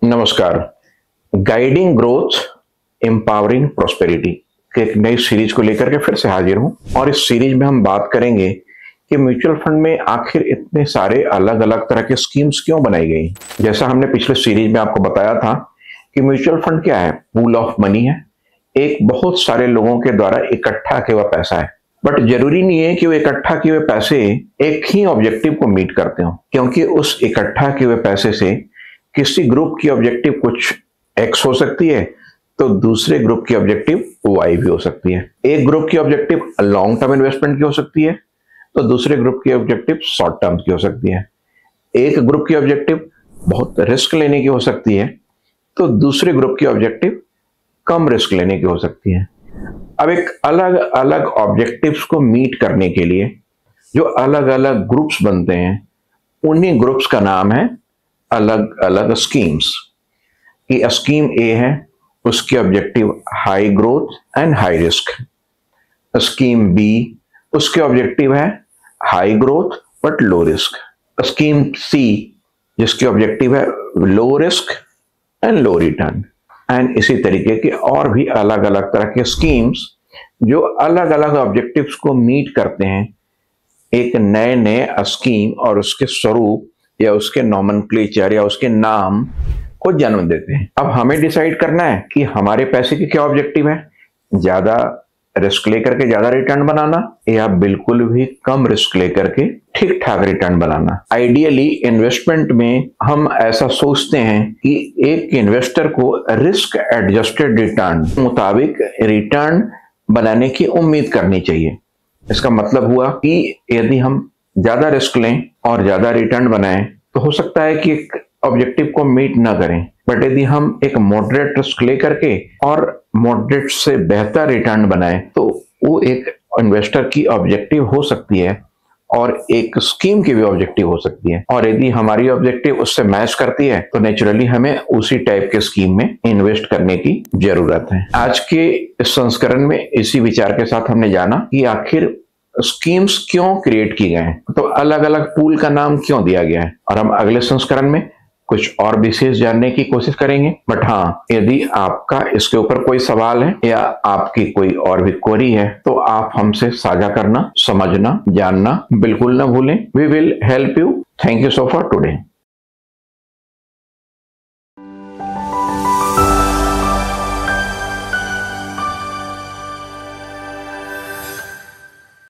नमस्कार। Guiding growth empowering prosperity के एक नई सीरीज को लेकर के फिर से हाजिर हूं और इस सीरीज में हम बात करेंगे कि म्यूचुअल फंड में आखिर इतने सारे अलग अलग तरह के स्कीम्स क्यों बनाई गई। जैसा हमने पिछले सीरीज में आपको बताया था कि म्यूचुअल फंड क्या है, पूल ऑफ मनी है, एक बहुत सारे लोगों के द्वारा इकट्ठा किया हुआ पैसा है। बट जरूरी नहीं है कि वो इकट्ठा किए हुए पैसे एक ही ऑब्जेक्टिव को मीट करते हो, क्योंकि उस इकट्ठा किए हुए पैसे से किसी ग्रुप की ऑब्जेक्टिव कुछ एक्स हो सकती है तो दूसरे ग्रुप की ऑब्जेक्टिव वाई भी हो सकती है। एक ग्रुप की ऑब्जेक्टिव लॉन्ग टर्म इन्वेस्टमेंट की हो सकती है तो दूसरे ग्रुप की ऑब्जेक्टिव शॉर्ट टर्म की हो सकती है। एक ग्रुप की ऑब्जेक्टिव बहुत रिस्क लेने की हो सकती है तो दूसरे ग्रुप की ऑब्जेक्टिव कम रिस्क लेने की हो सकती है। अब एक अलग अलग ऑब्जेक्टिव्स को मीट करने के लिए जो अलग अलग ग्रुप्स बनते हैं, उन्हीं ग्रुप्स का नाम है अलग अलग स्कीम्स। कि स्कीम ए है, उसकी objective high growth and high risk. Scheme B, उसके ऑब्जेक्टिव है high growth but low risk. Scheme C, जिसकी ऑब्जेक्टिव है low risk and low return. And इसी तरीके के और भी अलग अलग तरह के स्कीम्स जो अलग अलग ऑब्जेक्टिव्स को मीट करते हैं, एक नए नए स्कीम और उसके स्वरूप या उसके नॉमेनक्लेचर या उसके नाम को जन्म देते हैं। अब हमें डिसाइड करना है कि हमारे पैसे की क्या ऑब्जेक्टिव है, ज्यादा रिस्क लेकर के ज्यादा रिटर्न बनाना या बिल्कुल भी कम रिस्क लेकर के ठीक ठाक रिटर्न बनाना। आइडियली इन्वेस्टमेंट में हम ऐसा सोचते हैं कि एक इन्वेस्टर को रिस्क एडजस्टेड रिटर्न मुताबिक रिटर्न बनाने की उम्मीद करनी चाहिए। इसका मतलब हुआ कि यदि हम ज्यादा रिस्क लें और ज्यादा रिटर्न बनाएं तो हो सकता है कि एक ऑब्जेक्टिव को मीट ना करें, बट यदि हम एक मॉडरेट रिस्क लेकर के और मॉडरेट से बेहतर रिटर्न बनाएं तो वो एक इन्वेस्टर की ऑब्जेक्टिव हो सकती है और एक स्कीम की भी ऑब्जेक्टिव हो सकती है। और यदि हमारी ऑब्जेक्टिव उससे मैच करती है तो नेचुरली हमें उसी टाइप के स्कीम में इन्वेस्ट करने की जरूरत है। आज के इस संस्करण में इसी विचार के साथ हमने जाना कि आखिर स्कीम्स क्यों क्रिएट की गए हैं, तो अलग अलग पूल का नाम क्यों दिया गया है, और हम अगले संस्करण में कुछ और विशेष जानने की कोशिश करेंगे। बट हाँ, यदि आपका इसके ऊपर कोई सवाल है या आपकी कोई और भी क्वेरी है तो आप हमसे साझा करना, समझना, जानना बिल्कुल ना भूलें। We will help you. Thank you so for today.